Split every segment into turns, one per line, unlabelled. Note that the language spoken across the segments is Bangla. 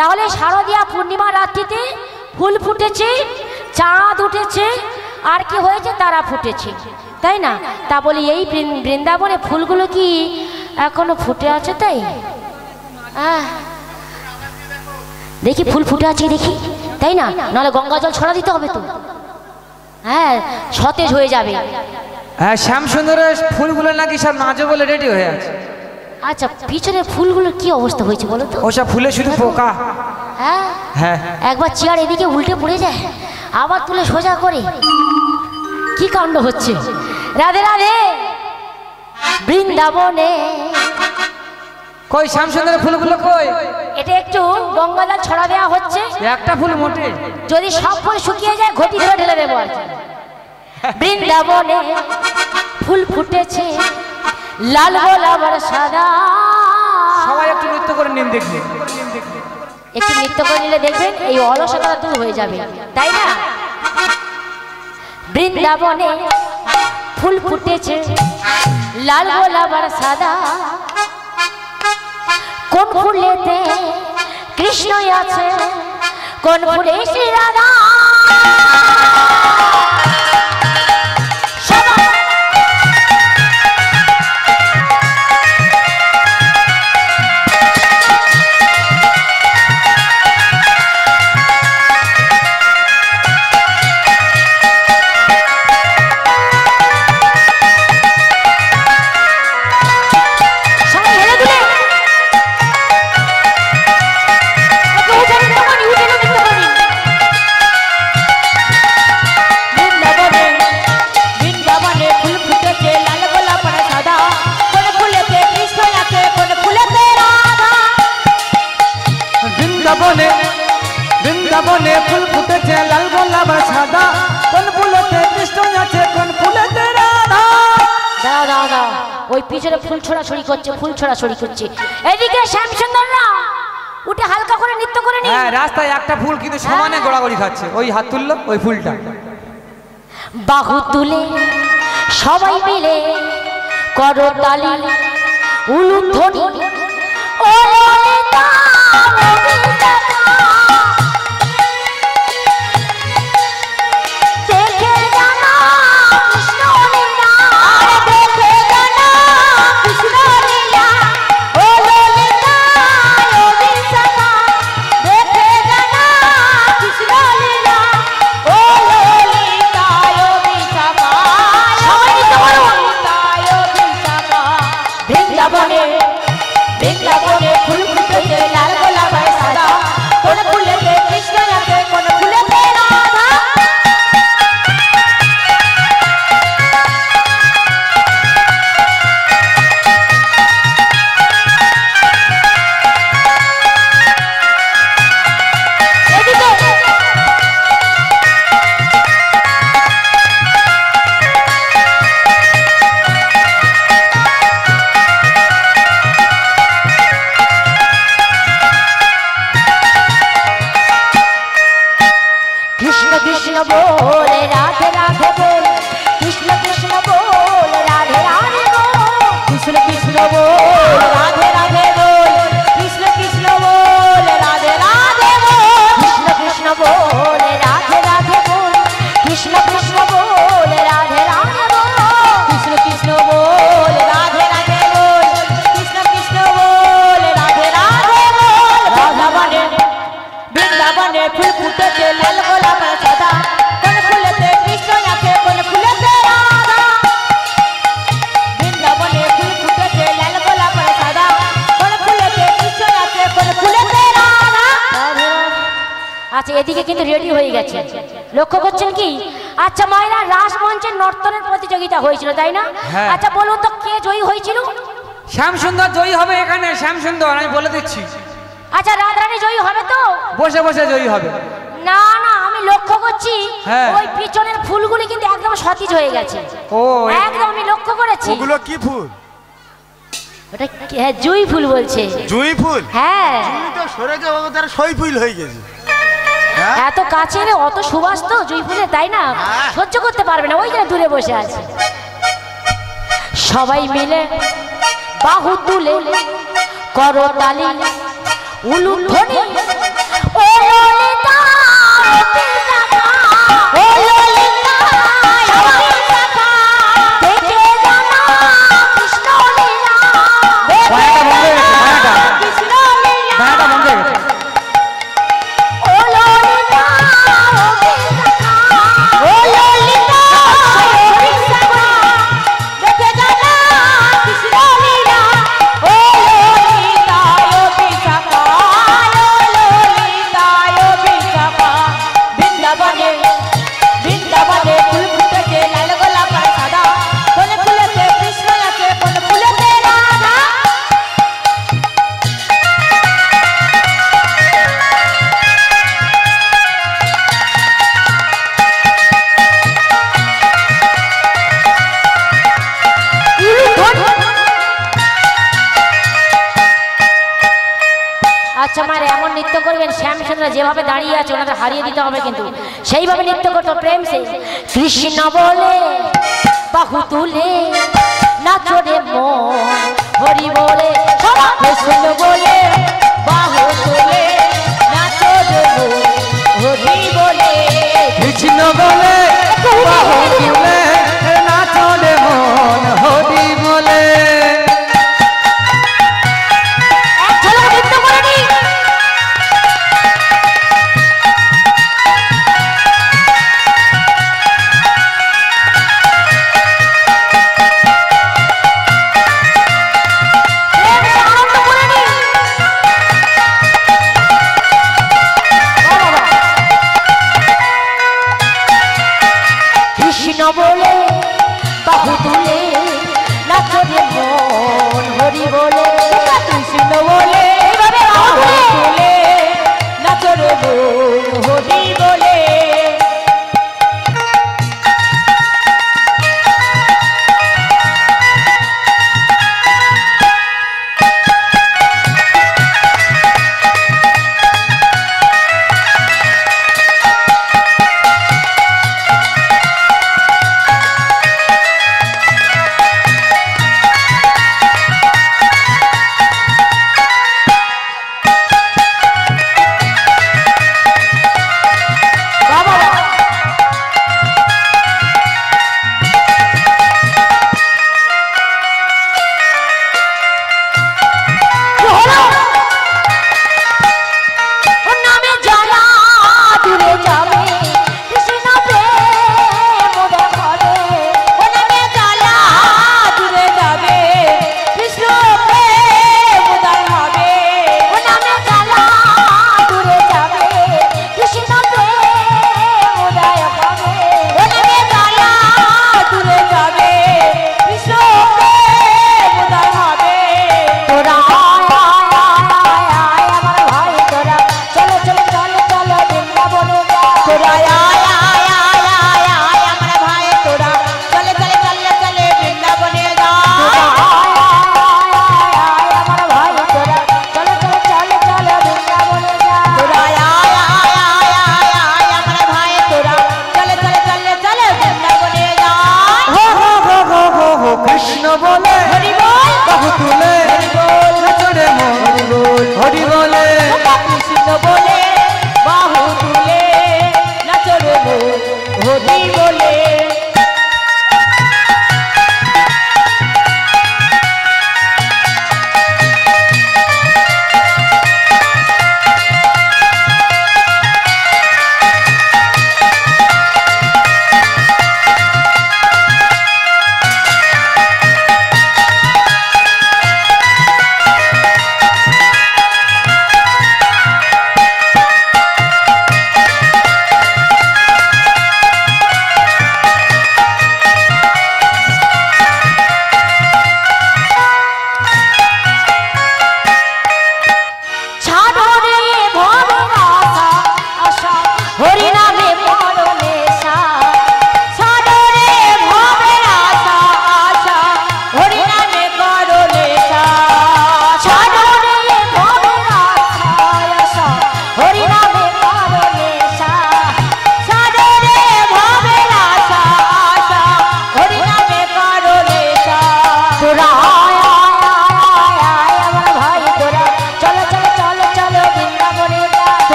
তাহলে শারদীয়া পূর্ণিমা রাত্রিতে ফুল ফুটেছে, চাঁদ উঠেছে, আর কি হয়েছে, তারা ফুটেছে, তাই না? তা বলি এই বৃন্দাবনে ফুলগুলো কি এখনো ফুটে আছে? তাই দেখি ফুল ফুটে আছে দেখি, তাই না? নাহলে গঙ্গা জল ছড়া দিতে হবে তো, হ্যাঁ সতেজ হয়ে যাবে।
হ্যাঁ, শ্যামসুন্দরের ফুলগুলো নাকি সব নাচো বলে রেডি হয়ে আছে।
আচ্ছা, পিছনে ফুলগুলোর কি অবস্থা হয়েছে বলো তো?
ওসব ফুলে শুধু পোকা।
হ্যাঁ
হ্যাঁ,
একবার চেয়ার এদিকে উল্টে পড়ে যায়, আবার তুলে সোজা করে, কি কাণ্ড হচ্ছে। রাধে রাধে বৃন্দাবনে।
কই শ্যামসুন্দরের ফুলগুলো কই?
এটা একটু গঙ্গাজল ছড়া দেওয়া হচ্ছে।
একটা ফুল মোটে,
যদি সব ফুল শুকিয়ে যায় ঘটি ধরে ঢেলে দেবো আর কি। বৃন্দাবনে ফুল ফুটেছে, লাল গোলাপ আর সাদা।
সবাই একটু নৃত্য করে নিন দেখবে,
একটু নৃত্য করে নিলে দেখবেন এই অলসতা দূর হয়ে যাবে, তাই না? বৃন্দাবনে ফুল ফুটেছে, লাল গোলাপ আর সাদা। কোন ফুলেতে কৃষ্ণ আছে, কোন ফুলে শ্রী রাধা।
বৃন্দাবনে ফুল ফুটেছে, লাল গোলাপ আর সাদা। কোন ফুলেতে কৃষ্ণ আছে, কোন ফুলেতে রাধা।
দাও দাও দাও, ওই পিছনে ফুল ছোড়াছড়ি করছে, ফুল ছোড়াছড়ি করছে। এদিকে শ্যামসুন্দররা উঠে হালকা করে নৃত্য করে নি।
হ্যাঁ, রাস্তায় একটা ফুল কিন্তু সমানে গোড়াগড়ি খাচ্ছে। ওই হাত তুললো, ওই ফুলটা
বাহু তুলে সবাই মিলে করতালি উলুধ্বনি। ও ললিতা আচ্ছা, এদিকে কিন্তু রেডি হয়ে গেছে, লক্ষ্য করছেন কি? আচ্ছা মায়েরা, রাসমঞ্চে নর্তনের প্রতিযোগিতা হয়েছিল, তাই না? আচ্ছা বলুন তো কে জয়ী হয়েছিল?
শ্যামসুন্দর জয়ী হবে এখানে, শ্যামসুন্দর আমি বলে দিচ্ছি।
আচ্ছা, রাধারানী জয়ী হবে তো?
বসে বসে জয়ী হবে।
না না, আমি লক্ষ্য করছি ওই পিছনের ফুলগুলি কিন্তু একদম সতেজ হয়ে গেছে। ও একদম আমি লক্ষ্য করেছি।
ওগুলো কি ফুল?
ওটা জুঁই ফুল বলছে।
জুঁই ফুল?
হ্যাঁ,
জুঁই তো সরে যাওয়া তার সই ফুল হয়ে গেছে।
এত কাছে এলে অত সুবাস তো জুঁই ফুলে, তাই না? সহ্য করতে পারবে না, ওই জন্য দূরে বসে আছে। সবাই মিলে বাহু তুলে করতালি উলুধ্বনি। করবেন শ্যামচন্দ্র যেভাবে দাঁড়িয়ে আছে ওনাদের হারিয়ে দিতে হবে, কিন্তু সেইভাবে নৃত্য করতো প্রেম সে। কৃষ্ণ বলে বাহু তুলে নাচো রে মন, হরি বলে কৃষ্ণ বলে বাহু তুলে নাচো রে মন, হরি বলে
কৃষ্ণ বলে বাহু তুলে নাচো রে মন, হরি বলে।
এক ঝলক নৃত্য করে নি। আনন্দ করে নি।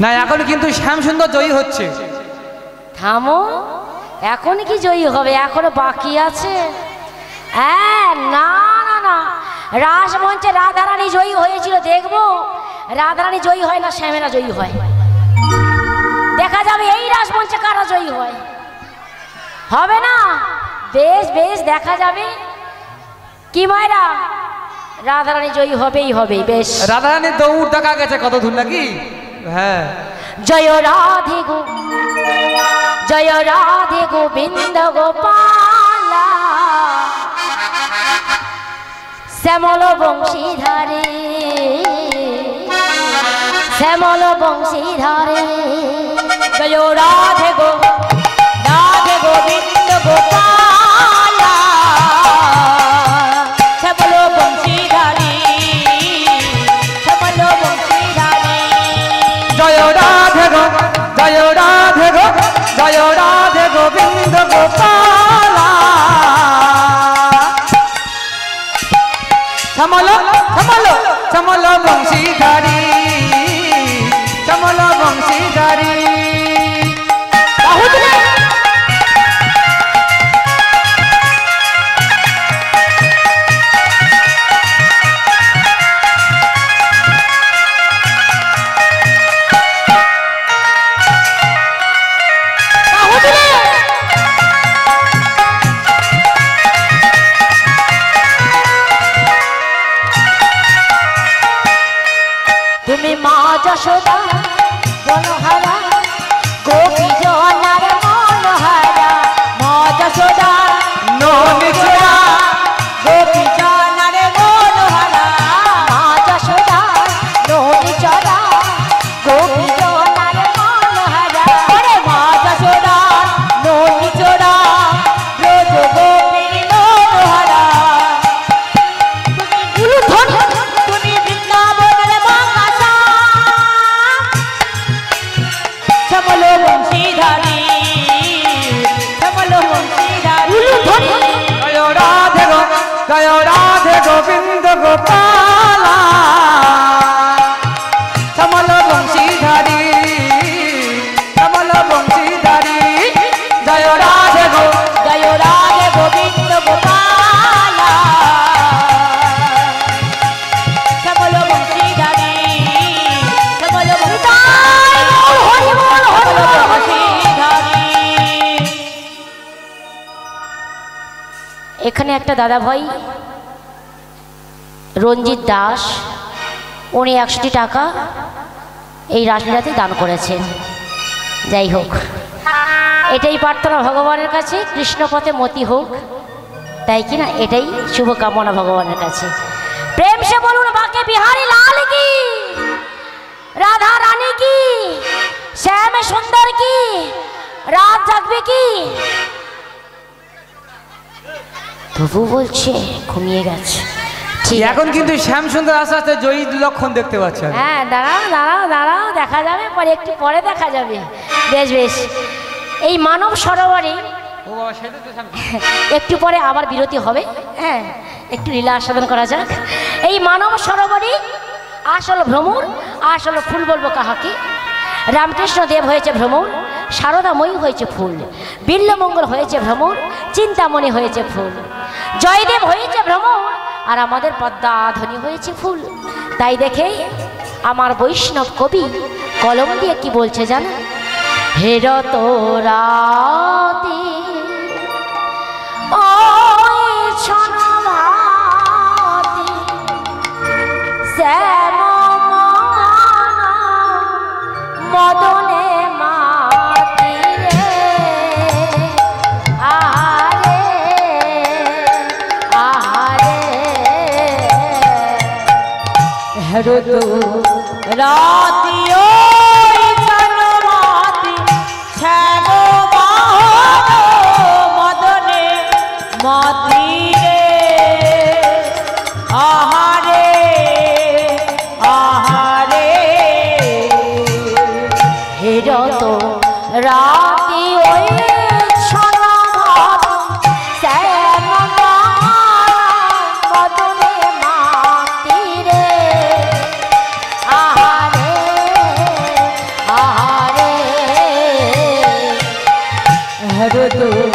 না এখন কিন্তু শ্যামসুন্দর জয়ী হচ্ছে।
থামো, এখন কি জয়ী হবে? এখনো বাকি আছে। হ্যাঁ, না না না, রাসমঞ্চে রাধারানী জয়ী হয়েছিল, দেখবো রাধারানী জয়ী হয় না শ্যামেরা জয়ী হয়। দেখা যাবে এই রাসমঞ্চে কারা জয়ী হয়। হবে না? বেশ বেশ, দেখা যাবে। কি মায়েরা, রাধারানী জয়ী হবেই হবে। বেশ,
রাধারানীর দৌড় দেখা গেছে কত দূর নাকি? হ্যাঁ,
জয় রাধে গো, জয় রাধে গোবিন্দ গোপালা, শ্যামল বংশীধারে, শ্যামল বংশীধারে, জয় রাধে গো, রাধে গোবিন্দ গোপালা, শ্যামল বংশীধারে, শ্যামল বংশীধারে,
জয় রাধে গো, জয় রাধে গো, জয় রাধে গোবিন্দ গোপালা, শ্যামল শ্যামল শ্যামল বংশীধারী, শ্যামল বংশীধারী।
তুমি মা যশোদা বনহারা, গোপী জনার মনোহারা, মা যশোদা
ননিচরা,
গোপী জনার মনোহারা, মা যশোদা ননিচরা, গোপী জনার মনোহারা, ওরে মা যশোদা ননিচরা, ব্রজ গোপীর মনোহারা, তুমি ধন, তুমি বৃন্দাবনের বাংলা, শ্যামল বংশীধারী, শ্যামল বংশীধারী,
জয় রাধে গো, জয় রাধে গোবিন্দ গোপালা, শ্যামল বংশীধারী, শ্যামল বংশীধারী, জয় রাধে গো,
জয় রাধে গোবিন্দ গোপালা, শ্যামল বংশীধারী, শ্যামল বংশীধারী। এখানে একটা দাদা ভাই রঞ্জিত দাস, উনি 100 টাকা এই রাসলীলাতে দান করেছেন। যাই হোক, এটাই প্রার্থনা ভগবানের কাছে, কৃষ্ণপথে মতি হোক, তাই কি না? এটাই শুভকামনা ভগবানের কাছে। প্রেম সে বলুন বাকে বিহারী লাল কি, রাধা রানী কি, শ্যাম সুন্দর কি, রাত জাগবে কি। তবু বলছে ঘুমিয়ে গেছে। ঠিক আছে,
এখন কিন্তু শ্যামসুন্দর আস্তে আস্তে জয়ী লক্ষণ দেখতে পাচ্ছেন।
হ্যাঁ, দাঁড়াও দাঁড়াও দাঁড়াও, দেখা যাবে পরে, একটু পরে দেখা যাবে। বেশ বেশ, এই মানব সরোবরে
ও বাবা, সেটা তো
একটু পরে আবার বিরতি হবে। হ্যাঁ, একটু লীলা আস্বাদন করা যাক। এই মানব সরোবরে আসল ভ্রমর, আসল ফুল বলবো কাহাকে? রামকৃষ্ণ দেব হয়েছে ভ্রমর, শারদাময়ী হয়েছে ফুল, বিল্লমঙ্গল হয়েছে ভ্রমর, চিন্তামণি হয়েছে ফুল, জয়দেব হয়েছে ভ্রমর, আর আমাদের পদ্মাধনী হয়েছে ফুল। তাই দেখে আমার বৈষ্ণব কবি কলম দিয়ে কি বলছে জানো? হেরত রাতে ওই ছনভাতে শ্যাম মদনে মাতি রে, আহারে আহারে, হেরত রাতি ওই ছনভাতে শ্যাম মদনে মাতি রে, আহারে আহারে, হেরত রাতি ওই ছনভাতে শ্যাম মদনে মাতি রে, আহারে
তুই